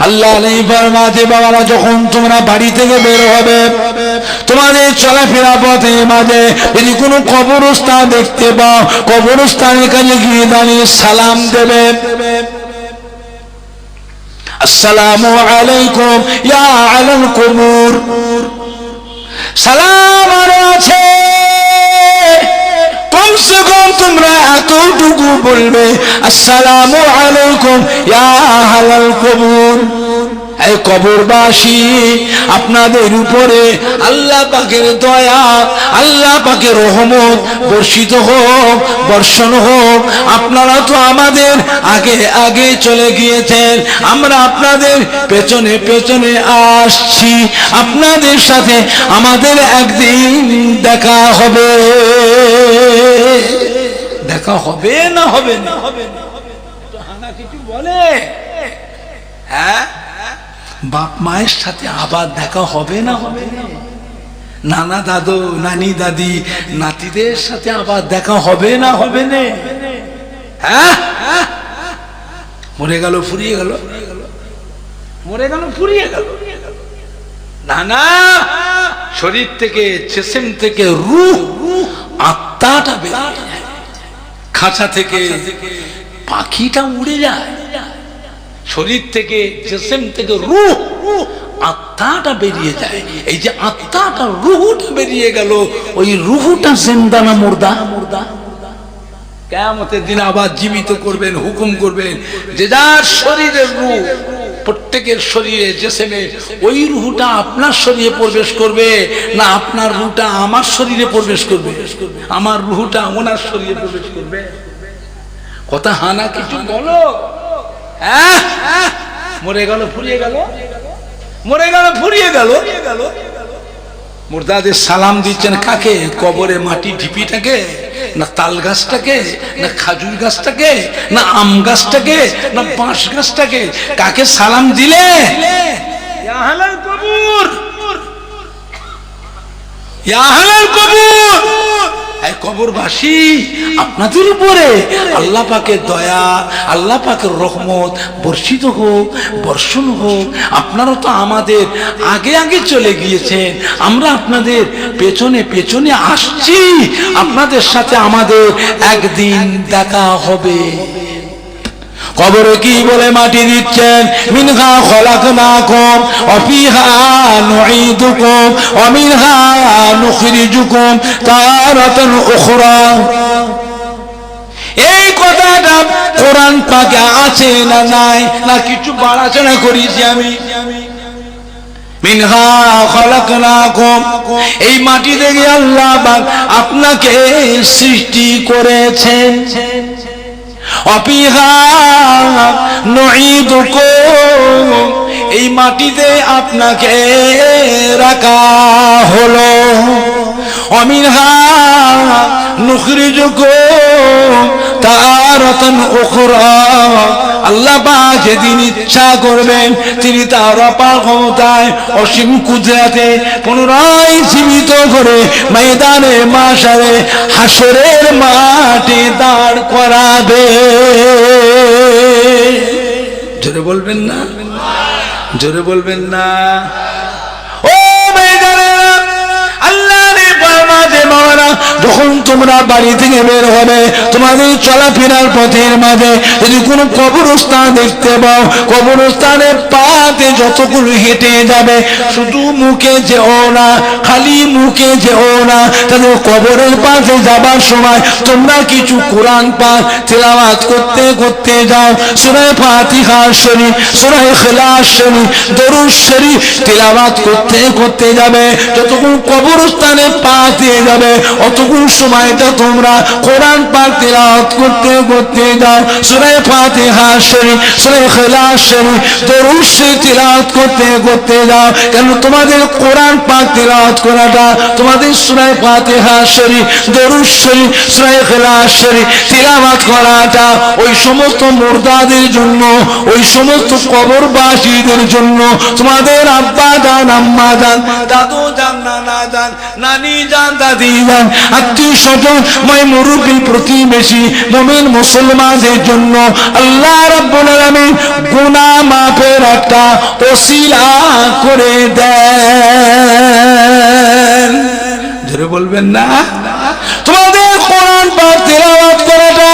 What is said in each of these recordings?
আল্লাহ নেই ফরমাতে বাবারা যখন তোমরা বাড়ি থেকে বের হবে তোমাদের চলাফেরা পথে মাঝে যদি কোনো কবরস্থান দেখতে পাও কবরস্থানের কাছে গিয়ে দাঁড়িয়ে সালাম দেবে আসসালামু আলাইকুম ইয়া আলাল কুবুর সালাম আছে কমসে কম তোমরা এতটুকু বলবে আসসালামু আলাইকুম ইয়া আলাল কুবুর এই কবরবাসী আপনাদের উপরে আল্লাহ পাকের দয়া আল্লাহ পাকের রহমত বর্ষিত হোক বর্ষণ হোক আপনারা তো আমাদের আগে আগে চলে গিয়েছেন আমরা আপনাদের পেছনে পেছনে আসছি আপনাদের সাথে আমাদের একদিন দেখা হবে না হবে না হানা কিছু বলে হ্যাঁ বাপ মায়ের সাথে আবার দেখা হবে না হবে নানা দাদু নানি দাদি নাতিদের সাথে আবার দেখা হবে না হবে না হ্যাঁ মরে গেল ফুরিয়ে গেল মরে গেল ফুরিয়ে গেল না না শরীর থেকে জিসম থেকে রূহ আত্মাটা বেরিয়ে যায় খাঁচা থেকে পাখিটা উড়ে যায় শরীর থেকে জিসম থেকে রূহ আত্মাটা বেরিয়ে যায় এই যে আত্মাটা রূহটা বেরিয়ে গেল ওই রূহটা জিন্দা না মুর্দা কিয়ামতের দিন আবার জীবিত করবেন হুকুম করবেন যে যার শরীরের রূহ প্রত্যেকের শরীরে জিসমে ওই রূহটা আপনার শরীরে প্রবেশ করবে না আপনার রূহটা আমার শরীরে প্রবেশ করবে আমার রূহটা ওনার শরীরে প্রবেশ করবে কথা হানা কিছু বলো হ্যাঁ মরে গেল ফুরিয়ে গেল মরে গেল ফুরিয়ে গেল মুর্দাদের সালাম দিচ্ছেন কাকে কবরে মাটি ঢিপিটাকে না তাল গাছটাকে না খাজুর গাছটাকে না আম গাছটাকে না বাঁশ গাছটাকে কাকে সালাম দিলে ইয়া আহলাল কবর ইয়া আহলাল কবর এই কবরবাসী আপনাদের উপরে আল্লাহ পাকের দয়া আল্লাহ পাকের রহমত বর্ষিত হোক বর্ষণ হোক আপনারা তো আমাদের আগে আগে চলে গিয়েছেন আমরা আপনাদের পেছনে পেছনে আসছি আপনাদের সাথে আমাদের একদিন দেখা হবে কবরে কি বলে মাটি দিচ্ছেন মিনহা খলাকনাকুম ওয়া ফিহা নুঈদুকুম ওয়া মিনহা নুখরিজুকুম তারাতান উখরা এই কথাটা কোরআন পাকে আছে না নাই না কিছু বাড়াচড়া করেছি আমি মিনহা খলাকনাকুম এই মাটি থেকে আল্লাহ পাক আপনাকে সৃষ্টি করেছেন অপিহা নুঈদুকুম এই মাটিতে আপনাকে রাখা হলো অমিনহা নুখরিজুকুম তারাতান উখরা আল্লাহ পাক যেদিন ইচ্ছা করবেন তিনি তার অপার ক্ষমতায় অসীম কুদরতে পুনরায় জীবিত করে ময়দানে মাশারে হাসরের মাঠে দাঁড় করাবে জোরে বলবেন না জোরে বলবেন না ও ময়দানে আল্লাহ রে বাবাজে মাওলানা যখন তোমরা বাড়ি থেকে বের হবে তোমাদের চলাফেরার পথের মাঝে যদি কোনো কবরস্থান দেখতে পাও কবরস্থানের পাতে যতগুলো হেঁটে যাবে শুধু মুখে যেও না খালি মুখে যেও না তাদের কবরের পাশে যাবার সময় তোমরা কিছু কোরআন পাক তেলাওয়াত করতে করতে যাও সূরা ফাতিহা শরীফ সূরা ইখলাস শরীফ দরুদ শরীফ তেলাওয়াত করতে করতে যাবে যতক্ষণ কবরস্থানে পা দিয়ে যাবে অতক্ষণ সময়টা তোমরা কোরআন পাক তেলাওয়াত করতে করতে যাও সূরা ফাতিহা শরীফ সূরা ইখলাস শরীফ দরুদ শরীফ তেলাওয়াত করতে করতে যাও কেন তোমাদের কোরআন পাক তেলাওয়াত করাটা তোমাদের সূরা ফাতিহা শরীফ দরুদ শরীফ সূরা ইখলাস শরীফ তেলাওয়াত করাটা ওই সমস্ত মুর্দাদের জন্য ওই সমস্ত কবরবাসীদের জন্য তোমাদের আব্বা জান আম্মা জান দাদু জান নানা জান নানি জান দাদি জান আত্মীয় স্বজন মুরব্বী প্রতিবেশী মুমিন মুসলমানদের জন্য আল্লাহ রাব্বুল আলামিন গুনাহ মাফের একটা ওসিলা করে দেন। জোরে বলবেন না? তোমাদের কোরআন পাক তেলাওয়াত করাটা,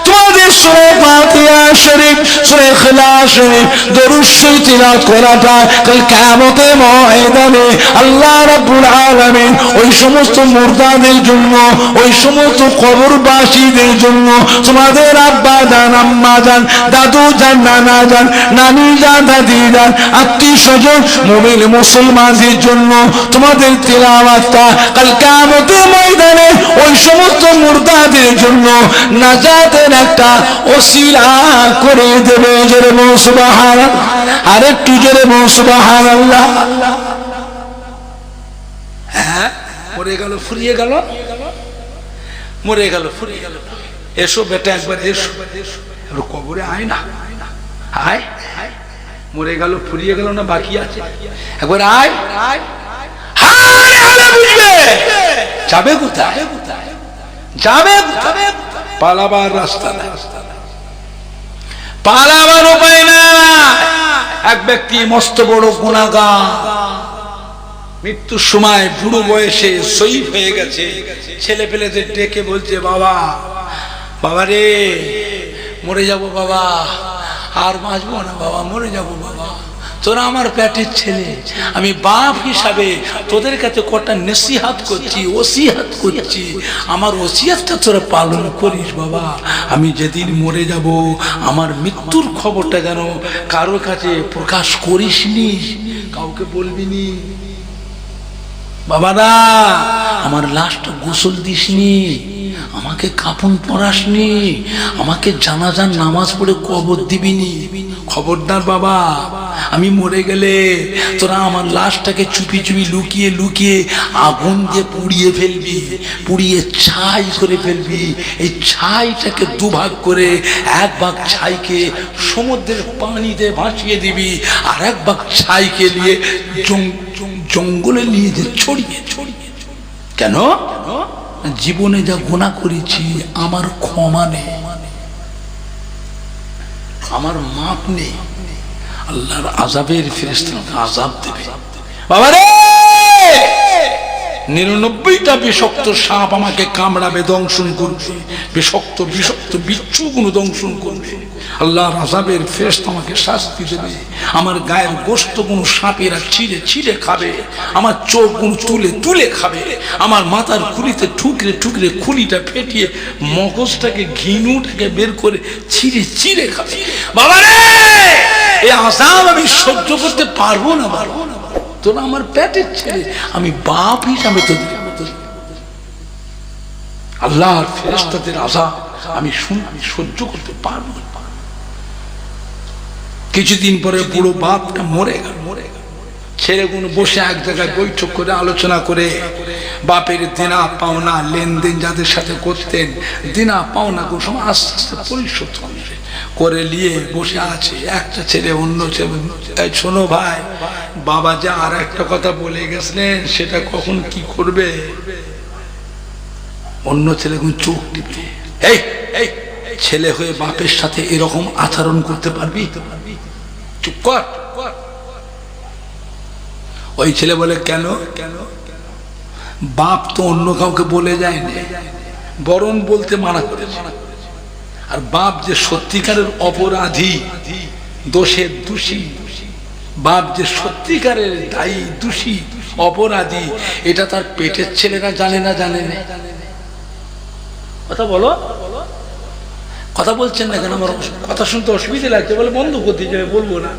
তোমাদের সূরা ফাতিহা শরীফ, সূরা ইখলাস শরীফ, দরুদ শরীফ তেলাওয়াত করাটা কাল কিয়ামতের ময়দানে আল্লাহ রাব্বুল আলামিন ওই সমস্ত মুর্দাদের জন্য, ওই সমস্ত কবরবাসীদের জন্য, তোমাদের আব্বা জান, আম্মা জান, দাদু জান, নানা জান, নানি জান, দাদি জান, আত্মীয় স্বজন মুমিন মুসলমানদের জন্য তোমাদের তেলাওয়াতটা কাল কিয়ামতের ময়দানে ওই সমস্ত মুর্দাদের জন্য নাজাতের একটা ওসিলা করে দেবে। জোরে বলো সুবহানাল্লাহ, আরেকটু জোরে বলো সুবহানাল্লাহ। হ্যাঁ, মরে গেল, ফুরিয়ে গেল, মরে গেল, ফুরিয়ে গেল। এসো বেটা একবার এসো, কবরে আয় না, আয়, মরে গেল, ফুরিয়ে গেল না বাকি আছে, একবার আয়। যাবে কোথায়? যাবে পালাবার রাস্তা নাই, পালাবার উপায় না। এক ব্যক্তি মস্ত বড় গুনাহগার, মৃত্যুর সময় বুড়ো বয়সে শহীদ হয়ে গেছে। ছেলে পেলেদের ডেকে বলছে, বাবা, বাবা রে, মরে যাব বাবা, আর বাঁচবো না বাবা, মরে যাব বাবা, তোরা আমার পেটের ছেলে, আমি বাপ হিসাবে তোদের কাছে কটা নসিহত করছি, ওসিয়ত করছি, আমার ওসিয়তটা তোরা পালন করিস বাবা। আমি যেদিন মরে যাব আমার মৃত্যুর খবরটা যেন কারোর কাছে প্রকাশ করিসনি, কাউকে বলবিনি বাবারা, আমার লাশটা গোসল দিসনি, আমাকে কাফন পরাসনি, আমাকে জানাজার নামাজ পড়ে কবর দিবিনি। খবরদার বাবা, আমি মরে গেলে তোরা আমার লাশটাকে চুপি চুপি লুকিয়ে লুকিয়ে আগুন দিয়ে পুড়িয়ে ফেলবি, পুড়িয়ে ছাই করে ফেলবি। এই ছাইটাকে দুভাগ করে এক ভাগ ছাইকে সমুদ্রের পানিতে ভাসিয়ে দিবি, আর এক ভাগ ছাইকে নিয়ে জঙ্গলে নিয়ে যে ছড়িয়ে ছড়িয়ে। কেন? জীবনে যা গুনাহ করেছি আমার ক্ষমা নেই, আমার মাপ নেই, আল্লাহর আযাবের ফেরেশতা আযাব দেবে। বাবা রে, 99টা বিষাক্ত সাপ আমাকে কামড়াবে, দংশন করবে, বিষাক্ত বিষাক্ত বিচ্ছুগুলো দংশন করবে, আল্লাহর আযাবের ফেরেশতা আমাকে শাস্তি দেবে। আমার গায়ের গোশতগুলো সাপেরা ছিঁড়ে ছিঁড়ে খাবে, আমার চোখগুলো তুলে তুলে খাবে, আমার মাথার খুলিতে ঠুকরে ঠুকরে খুলিটা ফেটিয়ে মগজটাকে ঘিনুটাকে বের করে ছিঁড়ে ছিঁড়ে খাবে। বাবা রে, এই আযাব আমি সহ্য করতে পারবো না, পারবো না। তোরা আমার পেটের ছেলে, আমি বাপ হিসাবে তোদের আল্লাহর ফেরেশতাদের আযাব আমি সহ্য করতে পারবো না। কিছুদিন পরে বুড়ো বাপটা মরে গেল, ছেলেগুলো বসে এক জায়গায় বৈঠক করে আলোচনা করে বাপের দেনা পাওনা লেনদেন যাদের সাথে করতেন, দেনা পাওনা কোন সময় আস্তে আস্তে পরিশোধ করে নিয়ে বসে আছে। একটা ছেলে অন্য ছেলে, তাই শোনো ভাই, বাবা যে আর একটা কথা বলে গেছিলেন সেটা কখন কি করবে? অন্য ছেলেগুলো চোখ টিপে, এই এই ছেলে হয়ে বাপের সাথে এরকম আচরণ করতে পারবি? চুপ কর। ওই ছেলে বলে, কেন? কেন? বাপ তো অন্য কাউকে বলে যায়নি, বরং বলতে মানা করেছে। আর বাপ যে সত্যিকারের অপরাধী, দোষের দোষী, বাপ যে সত্যিকারের দায়ী, দোষী, অপরাধী, এটা তার পেটের ছেলেরা জানে না, জানে না। কথা বলো, কথা বলছেন না কেন? আমার কথা শুনতে অসুবিধা লাগছে, বলে বন্ধ করতে যাবে, বলবো না,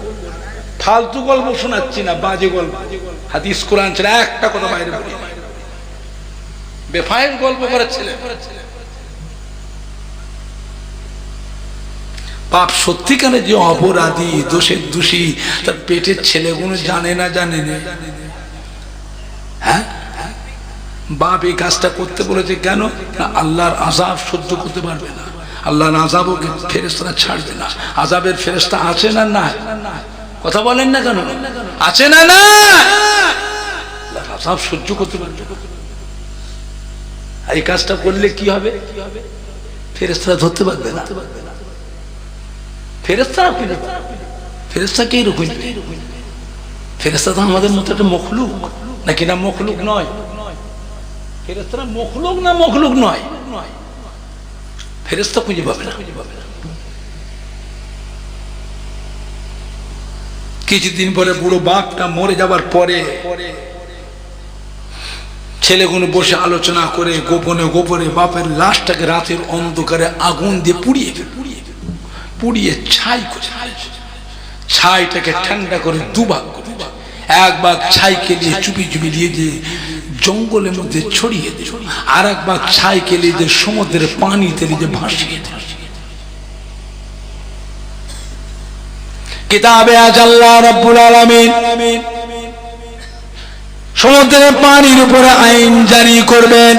ফালতু গল্প শোনাচ্ছি না, বাজে গল্প। হাদিস কোরআন ছেলে একটা কথা বাইরে বলি, বেফায়ের গল্প করার ছেলে। বাপ সত্যিকারের যে অপরাধী, দোষের দোষী, তার পেটের ছেলেগুলো জানে না, জানে না। হ্যাঁ, বাপ এই কাজটা করতে বলেছে কেন? আল্লাহর আযাব সহ্য করতে পারবে না, আল্লাহর আযাবও ফেরেশতারা ছাড়বে না। আযাবের ফেরেশতা আছে না না? কথা বলেন না কেন? আছে না না? আল্লাহর আযাব সহ্য করতে পারবে না। আর এই কাজটা করলে কি হবে? ফেরেশতারা ধরতে পারবে না। ফেরেশতা কে রকম? ফেরেশতা তো আমাদের মতো একটা মখলুক নাকি? না মখলুক নয়। ফেরেশতারা মখলুক না মখলুক নয়? ফেরেশতা খুঁজে পাবে না। কিছুদিন পরে বুড়ো বাপটা মরে যাবার পরে ছেলেগুলো বসে আলোচনা করে গোপনে গোপনে বাপের লাশটাকে রাতের অন্ধকারে আগুন দিয়ে পুড়িয়ে ছাই করে, ছাইটাকে ঠান্ডা করে দুভাগ করে, এক ভাগ ছাইকে নিয়ে চুপি চুপি দিয়ে যে জঙ্গলের মধ্যে ছড়িয়ে দিল, আর এক ভাগ ছাইকে নিয়ে যে সমুদ্রের পানিতে নিয়ে ভাসিয়ে দিল। কিতাবে আজ আল্লাহ রাব্বুল আলামিন সমুদ্রের পানির উপরে আইন জারি করবেন।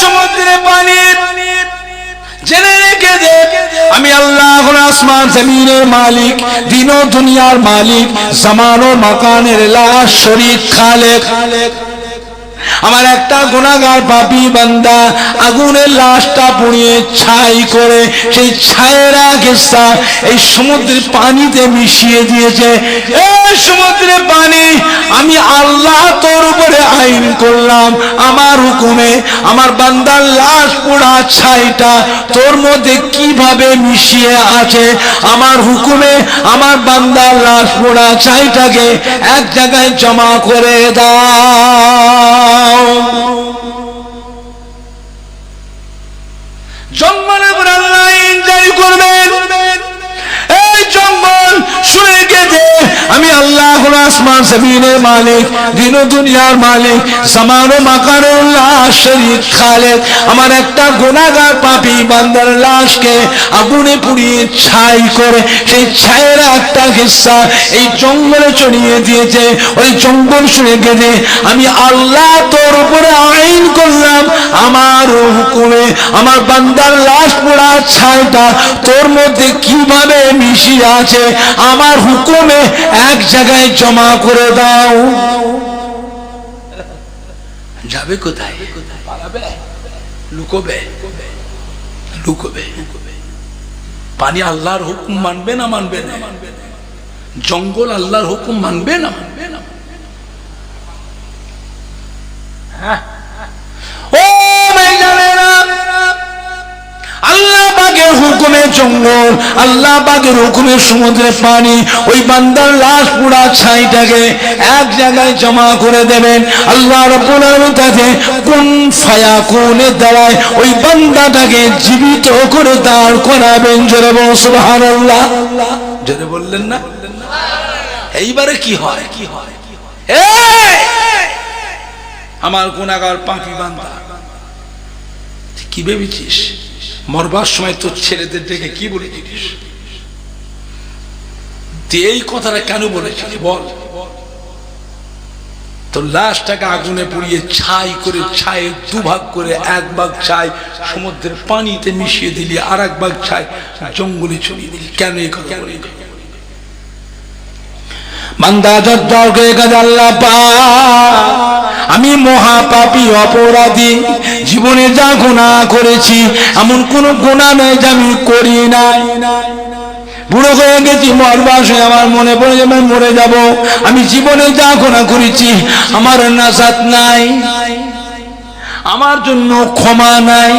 সমুদ্রের পানি জেনে রেখে দে, আমি আল্লাহ আসমান জমিনের মালিক, দিন ও দুনিয়ার মালিক, জামান ও মাকানের লা শরীক খালেক। আমার একটা গুনাহগার পাপী বান্দা আগুনের লাশটা পুড়িয়ে ছাই করে সেই ছায়ের হিস্সা এই সমুদ্রের পানিতে মিশিয়ে দিয়েছে। এই সমুদ্রের পানি আমি আল্লাহ তোর উপরে আইন করলাম, আমার হুকুমে আমার বান্দার লাশ পোড়া ছাইটা তোর মধ্যে কিভাবে মিশিয়ে আছে। আমার হুকুমে আমার বান্দার লাশ পোড়া ছাইটাকে এক জায়গায় জমা করে দাও। জঙ্গলের উপর আল্লাহ আইন জারি করবেন। এই জঙ্গল শুনে গেছে আমি আল্লাহ আসমান জমিনের মালিক, দিন ও দুনিয়ার মালিক, জামান ও মাকানের লা শরীক খালেক। আমার একটা গুনাহগার পাপী বান্দার লাশকে আগুনে পুড়িয়ে ছাই করে সেই ছায়ের একটা হিস্সা এই জঙ্গলে ছড়িয়ে দিয়েছে। ওই জঙ্গল শুনে গেছে আমি আল্লাহ তোর উপরে আইন করলাম, আমার হুকুমে আমার বান্দার লাশ পোড়া ছাইটা তোর মধ্যে কিভাবে মিশিয়ে আছে, আমার হুকুমে এক জায়গায় জমা করে দাও। যাবে কোথায়? লুকোবে। পানি আল্লাহর হুকুম মানবে না মানবে না? জঙ্গল আল্লাহর হুকুম মানবে না মানবে না? আল্লাহ পাকের হুকুমে জঙ্গল, আল্লাহ পাকের হুকুমে সমুদ্রের পানি ওই বান্দার লাশ পোড়া ছাইটাকে এক জায়গায় জমা করে দেবেন। আল্লাহ রাব্বুল আলামিন তাকে কুন ফায়াকুনের দ্বারা ওই বান্দাটাকে জীবিত করে দাঁড় করাবেন। জোরে বলুন সুবহানাল্লাহ। জোরে বললেন না? এইবারে কি হয়? আমার গুনাহগার পাপী বান্দা, কি ভেবেছিস মরবার সময় তোর ছেলেদের ডেকে কি বলেছিস? তুই এই কথাটা কেন বলেছিস বল? তোর লাশটাকে আগুনে পুড়িয়ে ছাই করে, ছাই দুভাগ করে এক ভাগ ছাই সমুদ্রের পানিতে মিশিয়ে দিলি, আর এক ভাগ ছাই জঙ্গলে ছড়িয়ে দিলি। কেন এই কথা বলি? বান্দা জজ্জাকে গাদা আল্লাহ পাক, আমি মহাপাপী অপরাধী, জীবনে যা গুনাহ করেছি এমন কোন গুনাহ নেই যে আমি করি নাই। বুড়ো হয়ে গেছি, মরবার সময় আমার মনে পড়ে যাবে মরে যাব। আমি জীবনে যা গুনাহ করেছি আমার নাজাত নাই, আমার জন্য ক্ষমা নাই।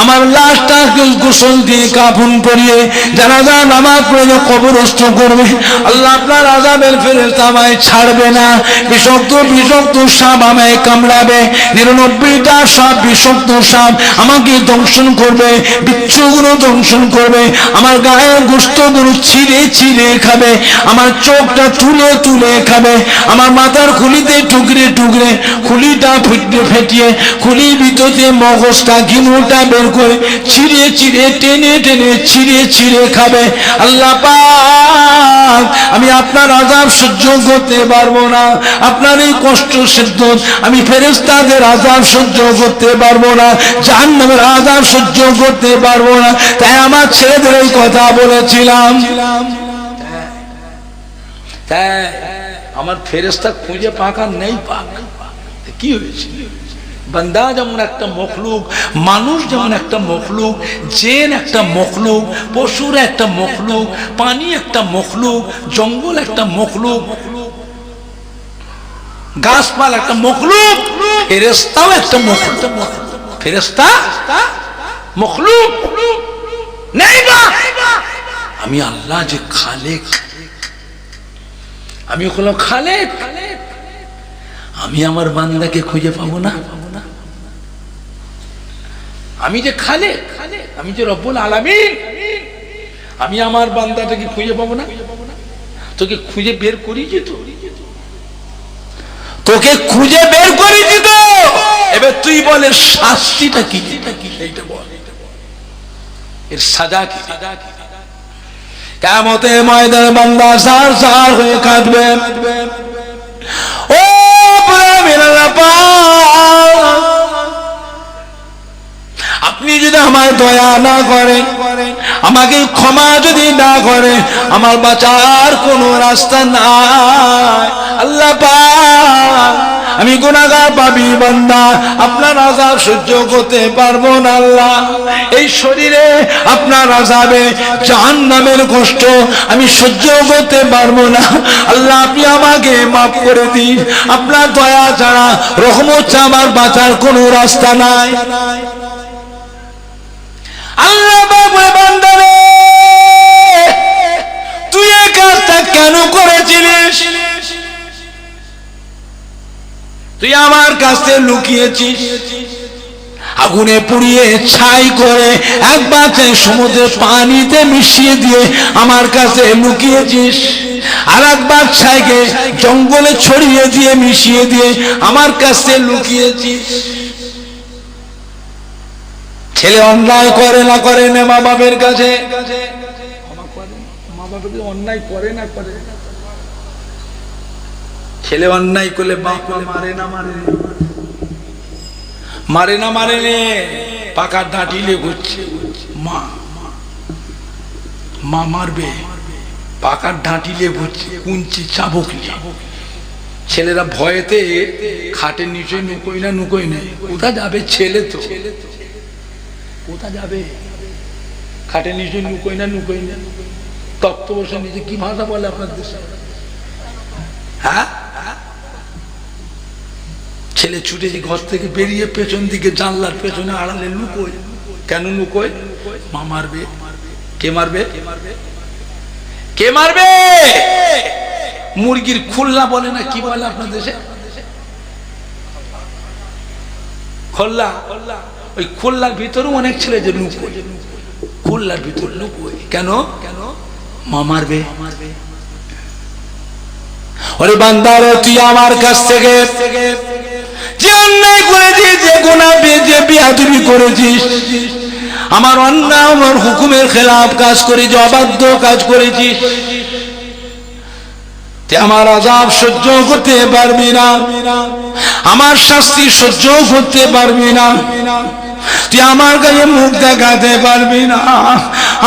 আমার লাশটা গোসল দিয়ে কাফন পরিয়ে জানাজা নামাজ পড়ে কবরস্থ করবে। আল্লাহ আপনার আযাবের ফেরেশতা আমায় ছাড়বে না। বিষাক্ত সাপ আমায় কামড়াবে, 99টা সাপ বিষাক্ত সাপ আমাকে দংশন করবে, বিচ্ছুগুলো দংশন করবে, আমার গায়ের গোশতগুলো ছিঁড়ে ছিঁড়ে খাবে, আমার চোখটা তুলে তুলে খাবে, আমার মাথার খুলিতে টুকরে টুকরে খুলিটা ফেটিয়ে খুলির ভিতরে মগজটা ঘিনুটা বের করে ছিঁড়ে ছিঁড়ে টেনে টেনে ছিঁড়ে ছিঁড়ে খাবে। আল্লাহ পাক, আমি আপনার আযাব সহ্য করতে পারবো না, আপনার এই কষ্ট সহ্য, আমি ফেরেশতাদের আযাব সহ্য করতে পারবো না, জাহান্নামের আযাব সহ্য করতে পারবো না। তাই আমার ছেলেদের এই কথা বলেছিলাম। আমার ফেরেশতা খুঁজে পাকা নেই, পাক কি হয়েছে? বান্দা যেমন একটা মখলুক, মানুষ যেমন একটা মখলুক, জিন একটা মখলুক, পশুর একটা মখলুক, পানি একটা মখলুক, জঙ্গল একটা মখলুক, গাছপালা একটা মখলুক, ফেরেশতাও একটা মখলুক। ফেরেশতা মখলুক নেই না। আমি আল্লাহ যে খালেক, আমি হলাম খালেক। আমি আমার বান্দাকে খুঁজে পাবো না? আমি যে খালেক, আমি যে রব্বুল আলামিন, আমি আমার বান্দাটাকে খুঁজে পাবো না? তোকে খুঁজে বের করিয়েছি তো, তোকে খুঁজে বের করিয়েছি তো। এবার তুই বলে শাস্তিটা কি? এইটা বল, এর সাজা কি? কিয়ামতের ময়দানে বান্দা সার সার হয়ে কাঁদবে। ও আপনি যদি আমার দয়া না করে, আমাকে ক্ষমা যদি না করে, আমার বাঁচার কোনো রাস্তা নাই। আল্লাহ পাক, আমি গুনাহগার পাপী বান্দা, আপনার আযাব সহ্য করতে পারবো না আল্লাহ। এই শরীরে আপনার আযাবে জাহান্নামের কষ্ট আমি সহ্য করতে পারবো না আল্লাহ, আপনি আমাকে মাফ করে দিন। আপনার দয়া ছাড়া, রহমত ছাড়া আমার বাঁচার কোনো রাস্তা নাই। আল্লাহ বলে, বান্দা রে, তুই এই কাজটা কেন করেছিলিস? তুই আমার কাছে লুকিয়েছিস, আগুনে পুড়িয়ে ছাই করে একবার সমুদ্রের পানিতে মিশিয়ে দিয়ে আমার কাছে লুকিয়েছিস, আর একবার ছাইকে জঙ্গলে ছড়িয়ে দিয়ে মিশিয়ে দিয়ে আমার কাছে লুকিয়েছিস। ছেলে অন্যায় করে না করে না মা বাপের কাছে, মা বাপের অন্যায় করে না করে, ছেলে অন্যায় করলে বাপ মারে না মারে, মারে না মারে নে, পাকা ডাঁটিলে ঘুরছে মা, মা মারবে, পাকা ডাঁটিলে ঘুরছে, কুঞ্চি চাবুক নিয়ে। ছেলেরা ভয়েতে খাটের নিচে নুকোই না নুকোই না, কোথা যাবে ছেলে তো, কোথা যাবে? খাটের নিচে নুকোই না নুকোই না, তক্ত বসে নিচে। কি ভাষা বলে আপনার দেশে? হ্যাঁ, ছেলে ছুটেছি ঘর থেকে বেরিয়ে পেছন দিকে জানলার পেছনে আড়ালে লুকোয়। কেন লুকোয়? মা মারবে। কে মারবে? কে মারবে? মুরগির খুল্লা বলে না, কি বলে আপনার দেশে? খোল্লা। ওই খুল্লার ভিতরেও অনেক ছেলে যে লুকোয়, খুল্লার ভিতর লুকোয়। কেন? মা মারবে। ওরে বান্দারে, তুই আমার কাছ থেকে যে অন্যায় করেছিস, যে গুনাহ, যে বিয়াদবি করেছিস, আমার অন্যায়, আমার হুকুমের খেলাফ কাজ করেছিস, অবাধ্য কাজ করেছিস, তুই আমার আযাব সহ্য করতে পারবি না, আমার শাস্তি সহ্য করতে পারবি না, তুই আমার কাছে মুখ দেখাতে পারবি না,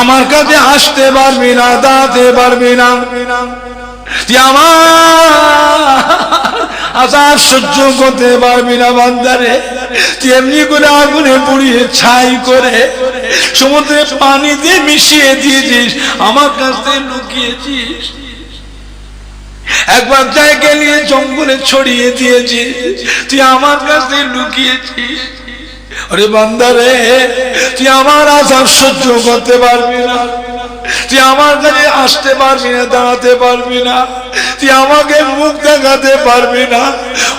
আমার কাছে আসতে পারবি না, দাঁড়াতে পারবি না, তুই আমার আযাব সহ্য করতে পারবি না। বান্দারে, তুই এমনি করে আগুনে পুড়িয়ে ছাই করে সমুদ্রের পানিতে মিশিয়ে দিয়েছিস, আমার কাছে লুকিয়েছিস, একবার জায়গায় নিয়ে জঙ্গলে ছড়িয়ে দিয়েছিস, তুই আমার কাছে লুকিয়েছিস। আরে বান্দারে, তুই আমার আযাব সহ্য করতে পারবি না, তুই আমার কাছে আসতে পারবি না, দাঁড়াতে পারবি না, তুই আমাকে মুখ দেখাতে পারবি না।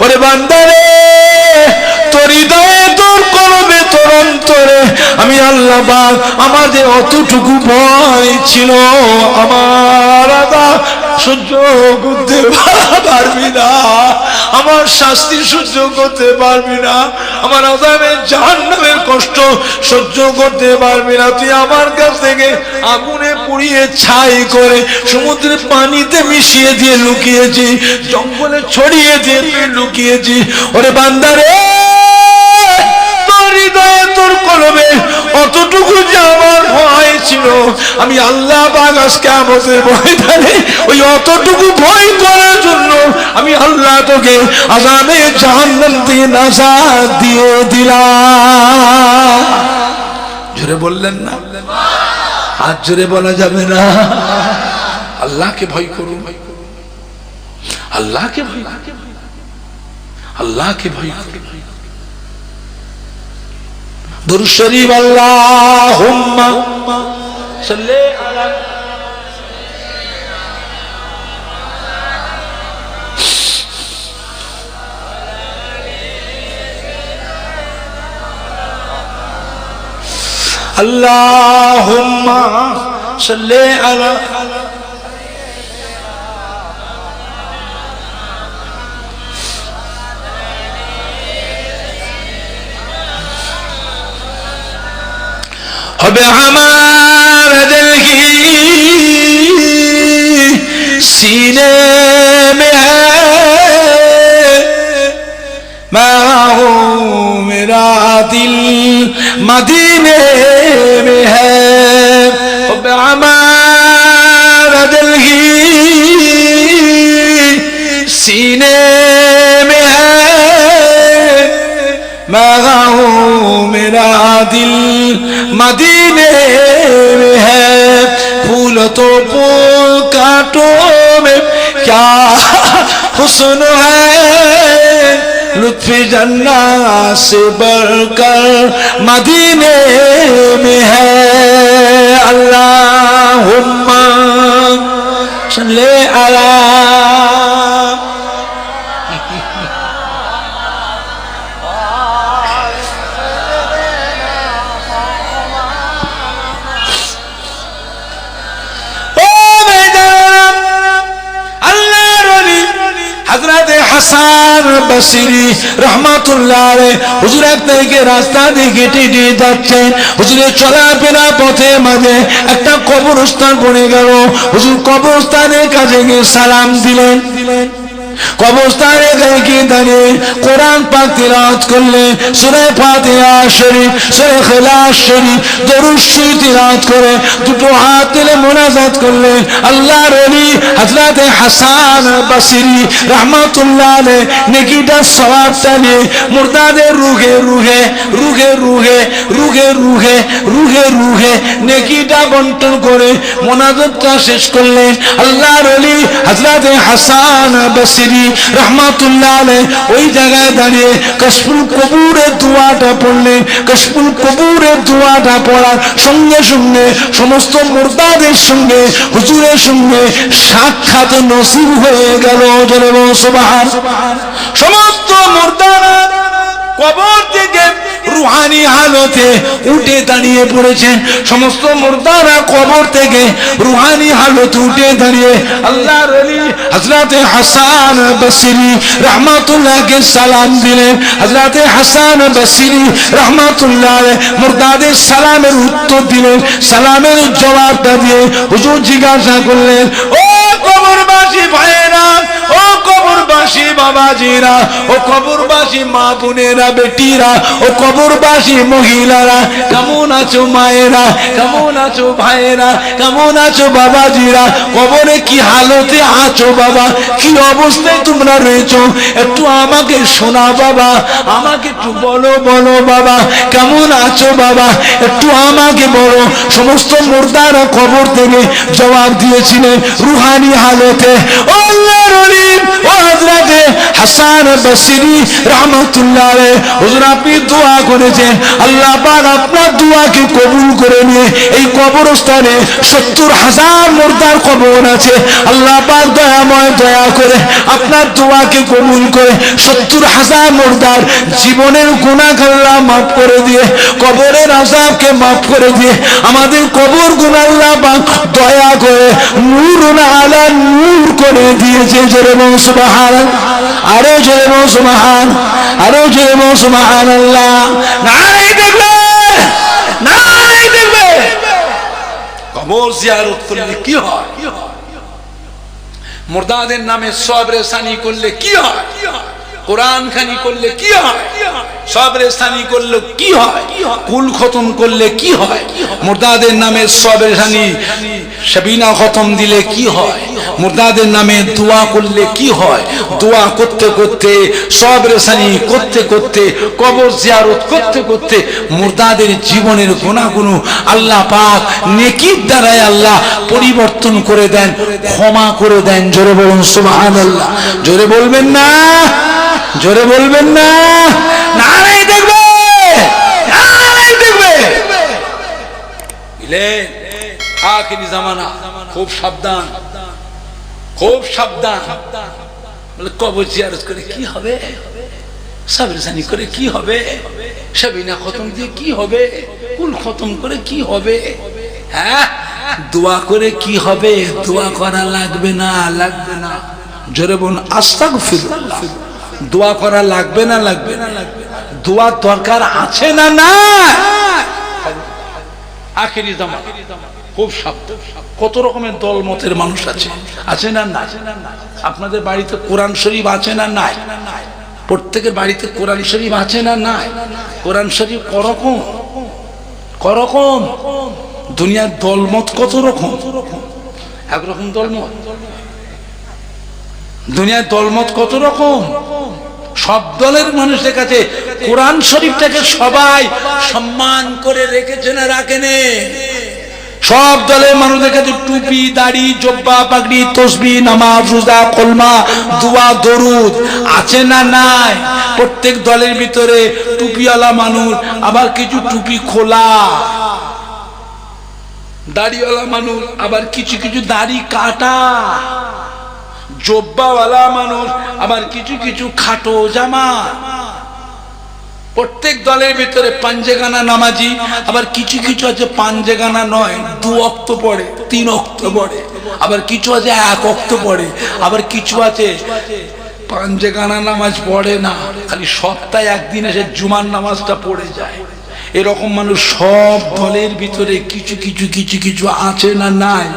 ওরে বান্দারে, তোর হৃদয়ে, তোর কলবে, তোর অন্তরে আমি আল্লাহ পাক আমাদের অতটুকু ভয় ছিল, আমার আযাব সহ্য করতে পারবি না, আমার শাস্তি সহ্য করতে পারবি না, আমার আযাবে জাহান্নামের কষ্ট সহ্য করতে পারবি না, তুই আমার কাছ থেকে আগুনে পুড়িয়ে ছাই করে সমুদ্রের পানিতে মিশিয়ে দিয়ে লুকিয়েছি, জঙ্গলে ছড়িয়ে দিয়ে তুই লুকিয়েছি। ওরে বান্দারে, তোর হৃদয়ে, তোর বলবে অতটুকু যে আমার ভয় ছিল, আমি আল্লাহ পাক আজকে আমাদের ময়দানে ওই অতটুকু ভয় করার জন্য আমি আল্লাহ তোকে আযাবে জাহান্নাম থেকে নাজাত দিয়ে দিলাম। জোরে বললেন না? আজ জোরে বলা যাবে না? আল্লাহকে ভয় করুন, আল্লাহকে ভয়, আল্লাহকে ভয় করুন। দুরূদ শরীফ আল্লাহুম্মা সাল্লি আলা আল্লাহুম্মা সাল্লি আলা अब हमारा दिल की सीने में है, मैं हूँ मेरा दिल मदीने में है। अब हमारा दिल की सीने में है, मैं हूँ मेरा दिल मदीने में है। फूल तो फूल कांटों में क्या हुस्न है, लुत्फ़ जन्नत से बढ़कर मदीने में है। अल्लाहुम्मा सल्ली अला হাসান বসরি রহমাতুল্লাহ আলাইহি হুজুর একদিকে রাস্তা দিয়ে হেঁটে হেঁটে যাচ্ছেন। হুজুরের চলাফেরা পথে মাঝে একটা কবরস্থান পড়ে গেল। হুজুর কবরস্থানের কাছে গিয়ে সালাম দিলেন। কবরস্থানে গিয়ে দাঁড়িয়ে কোরআন পাক তিলাওয়াত করলেন, সূরা ফাতিহা শরীফ, সূরা ইখলাস শরীফ, দরুদ শরীফ তিলাওয়াত করে দুটো হাত তুলে মুনাজাত করলেন। আল্লাহর ওলি হযরত হাসান বসরি রাহমাতুল্লাহ আলাইহি নেকিটা সওয়াবটা নিয়ে মুর্দাদের রুহে রুহে রুহে রুহে রুহে রুহে রুহে রুহে নেকিটা বন্টন করে মুনাজাতটা শেষ করলেন। আল্লাহর ওলি হযরত হাসান বসরি রহমাতুল্লাহ আলাইহি ওই জায়গায় দাঁড়িয়ে কাশফুল কবুরের দোয়াটা পড়লেন। কাশফুল কবুরের দোয়াটা পড়ার সঙ্গে সঙ্গে সমস্ত মুর্দাদের সঙ্গে হুজুরের সঙ্গে সাক্ষাৎ নসিব হয়ে গেল। জোরে বলো সুবহান। সমস্ত মুর্দারা কবর থেকে রুহানি হালতে উঠে দাঁড়িয়ে পড়েছেন। সমস্ত মুর্দারা কবর থেকে রুহানি হালতে উঠে দাঁড়িয়ে আল্লাহর ওলি হযরত হাসান বসরি রাহমাতুল্লাহকে সালাম দিলেন। হযরত হাসান বসরি রাহমাতুল্লাহ আলাইহি মুর্দাদের সালামের উত্তর দিলেন। সালামের জবাবটা দিয়ে হুজুর জিজ্ঞাসা করলেন, ও কবরবাসী ভাইয়েরা, ও কবরবাসী বাবাজিরা, ও কবরবাসী মা বোনেরা, বেটিরা, ও কবরবাসী মহিলারা, কেমন আছো মায়েরা, কেমন আছো ভাইয়েরা, কেমন আছো বাবাজিরা? কবরে কি হালতে আছো বাবা? কি অবস্থায় তোমরা রয়েছো? একটু আমাকে শোনা বাবা, আমাকে একটু বলো বলো বাবা, কেমন আছো বাবা? একটু আমাকে বলো। সমস্ত মুর্দারা কবর থেকে জবাব দিয়েছিলেন রুহানি হালতে। ও আল্লাহর ওলি, ও হযরত হাসান বসরি রাহমাতুল্লাহ আলাইহি হুজুর আপনি দোয়া করেছেন, আল্লাহ পাক আপনার দোয়াকে কবুল করে নিয়ে এই কবরস্থানে ৭০,০০০ মুর্দার কবর আছে। আল্লাহ পাক দয়াময় দয়া করে আপনার দোয়াকে কবুল করে ৭০,০০০ মুর্দার জীবনের গুনাহ আল্লাহ মাফ করে দিয়ে, কবরের আযাবকে মাফ করে দিয়ে আমাদের কবর গুনাহ আল্লাহ পাক দয়া করে নূরুন আলা নূর করে দিয়েছে। জোরে বলো সুবহানাল্লাহ। আরো জোরে বলো সুবহান, আরো জোরে বলো সুবহানাল্লাহ। নারে দেখবে, নারে দেখবে। কবর জিয়ারত করলে কি হয়? মুর্দাদের নামে সবরে সানি করলে কি হয়? কোরআন খানি করলে কি হয়, সবরে সানি করলে কি হয়, কুল খতম করলে কি হয়, মুর্দাদের নামে সবরে সানি সাবিনা খতম দিলে কি হয়, মুর্দাদের নামে দোয়া করলে কি হয়, দোয়া করতে করতে সবরে সানি করতে করতে কবর জিয়ারত করতে করতে মুর্দাদের জীবনের গুনাহগুলো আল্লাহ পাক নেকির দ্বারাই আল্লাহ পরিবর্তন করে দেন, ক্ষমা করে দেন। জোরে বলুন সুবহানাল্লাহ। জোরে বলবেন না, জোরে বলবেন না, নারাই দেখবে, নারাই দেখবে। আখিরি জামানা, খুব সাবধান, খুব সাবধান। বলে কবর জিয়ারত করে কি হবে, সাবরেসানি করে কি হবে, সাবিনা খতম দিয়ে কি হবে, কুল খতম করে কি হবে, হ্যাঁ দোয়া করে কি হবে, দোয়া করা লাগবে না, লাগবে না। জোরে বলুন আস্তাগফিরুল্লাহ। দোয়া করা লাগবে না, লাগবে না, দোয়া দরকার আছে না না। আখিরি জামানা খুব সাবধান। কত রকমের দল মতের মানুষ আছে, আছে না না? আপনাদের বাড়িতে কোরআন শরীফ আছে না নাই? প্রত্যেকের বাড়িতে কোরআন শরীফ আছে না নাই? কোরআন শরীফ করকম করকম। দুনিয়ার দলমত কত রকম, একরকম দলমত। দুনিয়ার দলমত কত রকম। সব দলের মানুষের কাছে কোরআন শরীফটাকে সবাই সম্মান করে রেখেছে না রাখেনে? সব দলের মানুষের কাছে টুপি, দাড়ি, জব্বা, পাগড়ি, তসবিহ, নামাজ, রোজা, কলমা, দোয়া, দরুদ আছে না নাই? প্রত্যেক দলের ভিতরে টুপিওয়ালা মানুষ, আবার কিছু টুপি খোলা, দাড়িওয়ালা মানুষ, আবার কিছু কিছু দাড়ি কাটা, জব্বাওয়ালা মানুষ, আবার কিছু কিছু খাটো জামা। প্রত্যেক দলের ভিতরে পাঞ্জেগানা নামাজি, আবার কিছু কিছু আছে পাঞ্জেগানা নয়, 2 ওয়াক্ত পড়ে, 3 ওয়াক্ত পড়ে, আবার কিছু আছে 1 ওয়াক্ত পড়ে, আবার কিছু আছে পাঞ্জেগানা নামাজ পড়ে না, খালি সপ্তাহে একদিন এসে জুমার নামাজটা পড়ে যায়। এরকম মানুষ সব দলের ভিতরে কিছু কিছু কিছু কিছু আছে না নাই?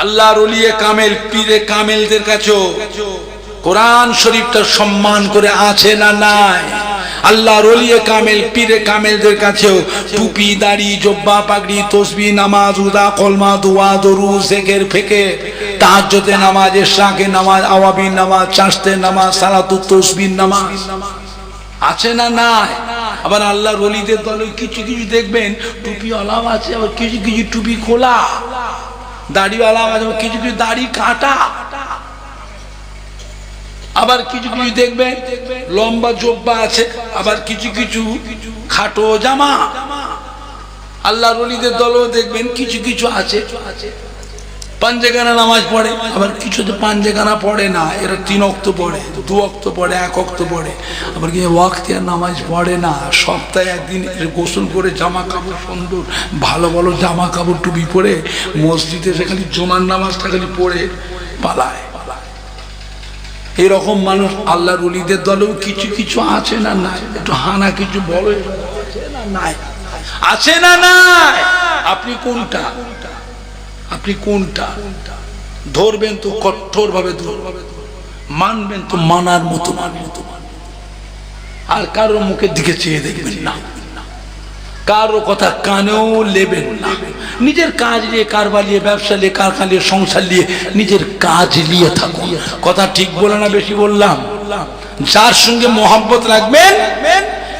আল্লাহর ওলিয়ে কামেল, পীরে কামেলদের কাছেও কোরআন শরীফটা সম্মান করে আছে না নাই? আল্লাহর ওলিয়ে কামেল, পীরে কামেলদের কাছেও টুপি, দাড়ি, জব্বা, পাগড়ি, তসবিহ, নামাজ, রোজা, কলমা, দোয়া, দরুদ, জিকির, ফিকির, তাহাজ্জুদে নামাজ, ইশরাকে নামাজ, আওয়াবিন নামাজ, চাশতে নামাজ, সালাতুত তাসবিহ নামাজ আছে না নাই? আবার আল্লাহর ওলিদের দলে কিছু কিছু দেখবেন টুপিওয়ালা আছে, আবার কিছু কিছু টুপি খোলা, দাড়িওয়ালা আছে, কিছু কিছু দাড়ি কাটা, আবার কিছু কিছু দেখবেন লম্বা জব্বা আছে, আবার কিছু কিছু খাটো জামা। আল্লাহর ওলিদের দলও দেখবেন কিছু কিছু আছে পাঞ্জেগানা নামাজ পড়ে, আবার কিছু তো পাঞ্জেগানা পড়ে না, এরা 3 ওয়াক্ত পড়ে, 2 ওয়াক্ত পড়ে, 1 ওয়াক্ত পড়ে, আবার কি ওয়াক্তিয়ার নামাজ পড়ে না। সপ্তাহে একদিন গোসল করে জামা কাপড় সুন্দর ভালো ভালো জামা কাপড় টুপি পরে মসজিদে সেখানে জুমার নামাজটা খালি পড়ে পালায়। এরকম মানুষ আল্লাহর ওলিদের দলেও কিছু কিছু আছে না নাই? একটু হানা কিছু বলো, আছে না নাই? আপনি কোনটা, আপনি কোনটা ধরবেন? তো কঠোর ভাবে ধরবেন, মানবেন তো মানার মতো মানবেন, আর কারো মুখের দিকে চেয়ে দেখবেন না, কারো কথা কানেও নেবেন না। নিজের কাজ নিয়ে, কারবার নিয়ে, ব্যবসা নিয়ে, কারখানা নিয়ে, সংসার নিয়ে, নিজের কাজ নিয়ে থাকুন। কথা ঠিক বলে না বেশি বললাম? যার সঙ্গে মহব্বত রাখবেন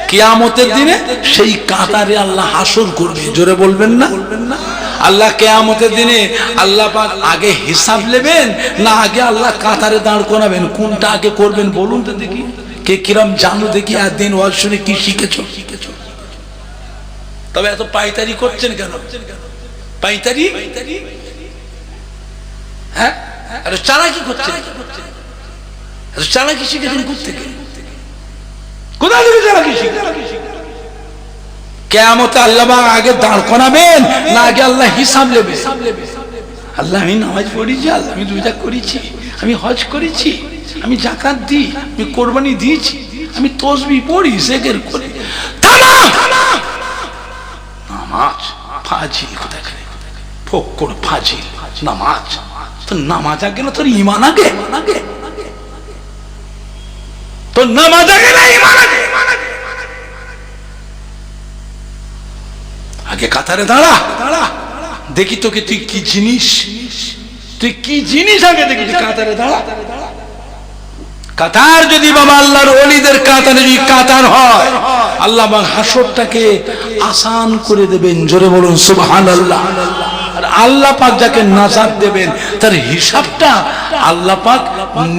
কিয়ামতের দিনে সেই কাতারে আল্লাহ হাসর করবে। জোরে বলবেন না? আল্লাহ কিয়ামতের দিনে আল্লাহ পাক আগে হিসাব নেবেন না আগে আল্লাহ কাতারে দাঁড় করাবেন? কোনটা আগে করবেন বলুন তো দেখি? কে কিরম জানো দেখি? আর দিন ওয়াজ শুনে কি শিখেছো? তবে এত পাইতারি করছেন কেন? পাইতারি, হ্যাঁ, চালাকি করছেন, চালাকি শিখেছেন কোথেকে? কোথা থেকে চালাকি শিখেছেন? কিয়ামতে আল্লাহ আগে দাঁড় করাবেন না আগে আল্লাহ হিসাব নেবে? আল্লাহ আমি নামাজ পড়েছি, আল্লাহ আমি রোজা করেছি, আমি হজ করেছি, আমি যাকাত দিই, আমি কোরবানি দিয়েছি, আমি তাসবিহ পড়ি, জিকির করি। নামাজ ফাজিল, কোথায় ফোকর ফাজিল নামাজ? তো নামাজ আগে না তোর ঈমান আগে? তো নামাজ আগে না ঈমান আগে? আগে কাতারে দাঁড়া, দেখি তোকে তুই কি জিনিস, তুই কি জিনিস আগে দেখি। কাতারে দাঁড়া। কাতার যদি বাবা আল্লাহর ওলিদের কাতারে যদি কাতার হয়, আল্লাহ হাসরটাকে আসান করে দেবেন। জোরে বলুন সুবহানাল্লাহ। আর আল্লাহ পাক যাকে নাজাত দেবেন তার হিসাবটা আল্লাহ পাক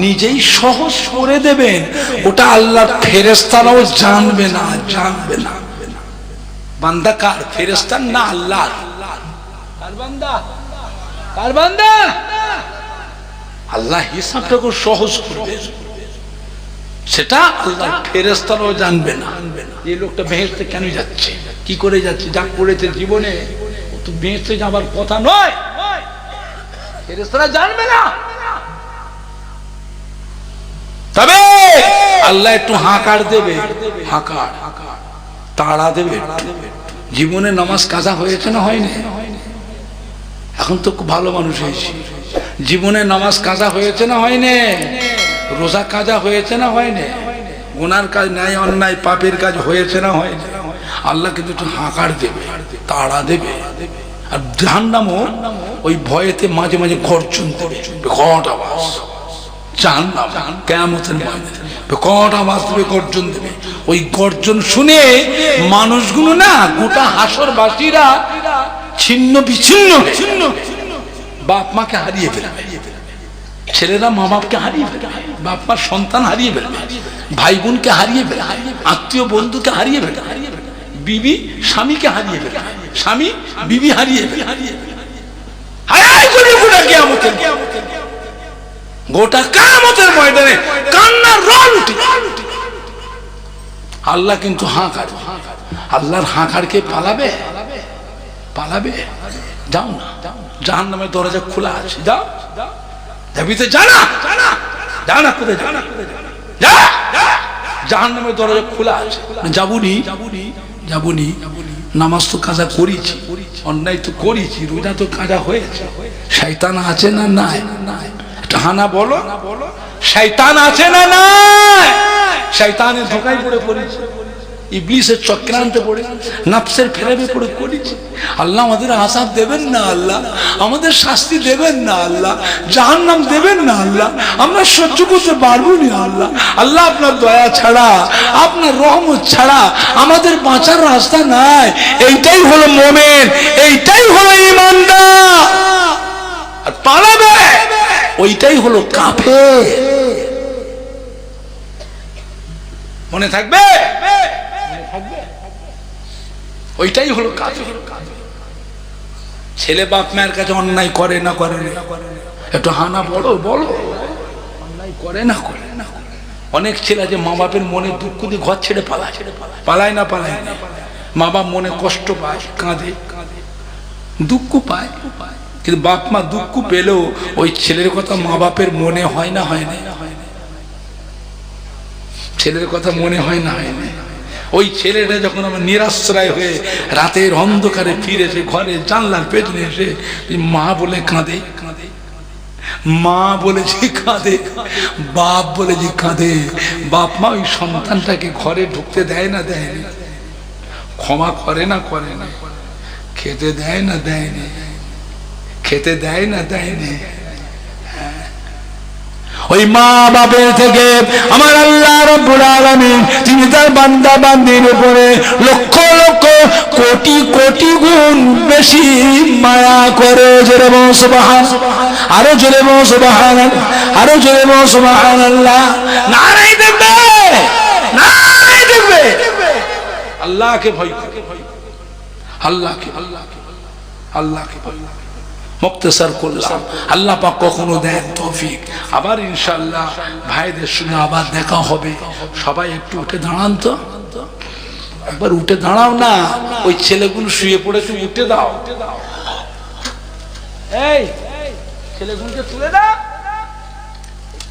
নিজেই সহজ করে দেবেন। ওটা আল্লাহর ফেরেশতারাও জানবে না। বান্দা কার? ফেরেশতার না আল্লাহর? কার বান্দা? কার বান্দা? আল্লাহ হিসাবটাকে সহজ করবে, সেটা আল্লাহর ফেরেশতারাও জানবে না। এই লোকটা বেহেশতে কেন যাচ্ছে, কি করে যাচ্ছে, যা করেছে জীবনে, ও তো বেহেশতে যাবার কথা নয়, ফেরেশতারা জানবে না। তবে আল্লাহ একটু হাঁকার দেবে, হাঁকার তাড়া দেবে। জীবনে নামাজ কাজা হয়েছে না হয়নি? এখন তো খুব ভালো মানুষ হয়েছি। জীবনে নামাজ কাজা হয়েছে না হয়নি? রোজা কাজা হয়েছে না হয়নি? গুনার কাজ, ন্যায় অন্যায় পাপের কাজ হয়েছে না হয়নি? আল্লাহ কিন্তু একটু হাঁকার দেবে, তাড়া দেবে। আর জাহান্নামও ওই ভয়েতে মাঝে মাঝে গর্জন দেবে, বিকট আওয়াজ। জাহান্নাম কিয়ামতের ময়দানে বিকট আওয়াজ দেবে, গর্জন দেবে। ওই গর্জন শুনে মানুষগুলো না, গোটা হাসরবাসীরা ছিন্ন বিচ্ছিন্ন, বাপ মাকে হারিয়ে ফেলবে, ছেলেরা মা বাপকে হারিয়ে ফেলবে, বাপ মার সন্তান হারিয়ে ফেলবে, ভাই বোনকে হারিয়ে ফেলবে, আত্মীয় বন্ধুকে হারিয়ে ফেলবে, বিবি স্বামীকে হারিয়ে ফেলবে, স্বামী বিবি হারিয়ে ফেলবে। গোটা কিয়ামতের ময়দানে কান্নার রোল। আল্লাহ কিন্তু হাঁকার, আল্লাহর হাঁকারকে পালাবে? পালাবে? যাও না, জাহান্নামের দরজা খোলা আছে, যাও। যাবি তো যা না, যা না, কোথায় যা, জাহান্নামের দরজা খোলা আছে। যাবুনি, যাবুনি। নামাজ তো কাজা করেছি, অন্যায় তো করেছি, রোজা তো কাজা হয়েছে। শয়তান আছে না নাই? হানা বলো, শয়তান আছে না নাই? শয়তানের ধোঁকায় পড়ে পড়েছে, ইবলিসের চক্রান্তে পড়ে, নফসের ফেরাবে পড়ে করেছি। আল্লাহ আমাদের আযাব দেবেন না, আল্লাহ আমাদের শাস্তি দেবেন না, আল্লাহ জাহান্নাম দেবেন না, আল্লাহ আমরা সহ্য করতে পারবো না, আল্লাহ। আল্লাহ আপনার দয়া ছাড়া, আপনার রহমত ছাড়া আমাদের বাঁচার রাস্তা নাই। এইটাই হলো মুমিন, এইটাই হলো ঈমানদার। আর পালাবে ওইটাই হলো কাফের। মনে থাকবে, ওইটাই হলো কাফের। ছেলে বাপ মায়ের কাছে অন্যায় করে না, করে না, একটু হানা বলো, বলো অন্যায় করে না, করে না। অনেক ছেলে আছে মা বাপের মনে দুঃখ দিয়ে ঘর ছেড়ে পালায়, পালায় না, পালায় না। মা বাপ মনে কষ্ট পায়, কাঁদে, দুঃখ পায়, কিন্তু বাপ মা দুঃখ পেলেও ওই ছেলের কথা মা বাপের মনে হয় না, হয় না? ছেলের কথা মনে হয় না, হয় না? ওই ছেলেটা যখন আমার নিরাশ্রয় হয়ে রাতের অন্ধকারে ফিরেছে ঘরে, জানলার পেছনে এসে মা বলে কাঁদে, মা বলে যে কাঁদে, বাপ বলে যে কাঁদে, বাপ মা ওই সন্তানটাকে ঘরে ঢুকতে দেয় না, দেয় না, ক্ষমা করে না, করে না, খেতে দেয় না, দেয় না, খেতে দেয় না, দেয় না। ওই মা বাপের থেকে আমার আল্লাহ রাব্বুল আলামিন তিনি তার বান্দা বান্দির উপরে লক্ষ লক্ষ কোটি কোটি গুণ বেশি মায়া করে। জোরে বলো সুবহানাল্লাহ, আরো জোরে বলো সুবহানাল্লাহ, আরো জোরে বলো সুবহানাল্লাহ। নারায়ে দেখবে, নারায়ে দেখবে। আল্লাহকে ভয় করে, আল্লাহকে, আল্লাহকে ভয়। মুক্তসর করলাম, আল্লাহ পাক কখনো দেন তৌফিক। আবার ইনশাআল্লাহ ভাইদের সঙ্গে আবার দেখা হবে। সবাই একটু উঠে দাঁড়ান তো, একবার উঠে দাঁড়াও না। ওই ছেলেগুলো শুয়ে পড়েছে, উঠে দাও। এই ছেলেগুলোকে তুলে দাও,